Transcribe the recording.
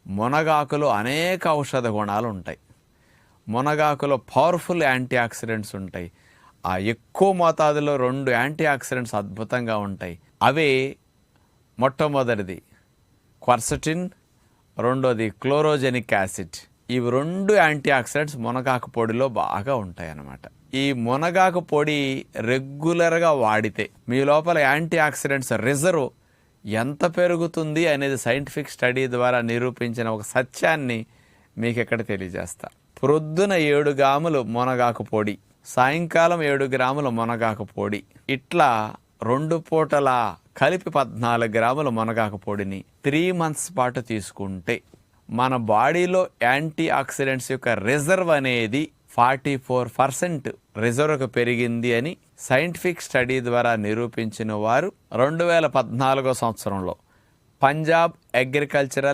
మునగాకులో అనేక ఔషధ గుణాలు ఉంటాయి. మునగాకులో పవర్ఫుల్ యాంటీ ఆక్సిడెంట్స్ ఉంటాయి. ఆ ఎక్కువ మోతాదులో 2 యాంటీ ఆక్సిడెంట్స్ అద్భుతంగా ఉంటాయి. అవి మొట్టమొదటిది క్వర్సటిన్, రెండోది క్లోరోజెనిక్ యాసిడ్. ఇవి 2 యాంటీ ఆక్సిడెంట్స్ మునగాకు పొడిలో బాగా ఉంటాయి అన్నమాట. ఈ మునగాకు పొడి రెగ్యులర్గా వాడితే మీ లోపల యాంటీ ఆక్సిడెంట్స్ రిజర్వ్ ఎంత పెరుగుతుంది అనేది సైంటిఫిక్ స్టడీ ద్వారా నిరూపించిన ఒక సత్యాన్ని మీకు ఇక్కడ తెలియజేస్తా. ప్రొద్దున 7 గ్రాములు మునగాకు పొడి, సాయంకాలం 7 గ్రాముల మునగాకు పొడి, ఇట్లా 2 పూటల కలిపి 14 గ్రాముల మునగాకు పొడిని 3 months పాటు తీసుకుంటే మన బాడీలో యాంటీ ఆక్సిడెంట్స్ యొక్క రిజర్వ్ అనేది 44% రిజర్వ్కు పెరిగింది అని సైంటిఫిక్ స్టడీ ద్వారా నిరూపించిన వారు 2014 సంవత్సరంలో పంజాబ్ అగ్రికల్చరల్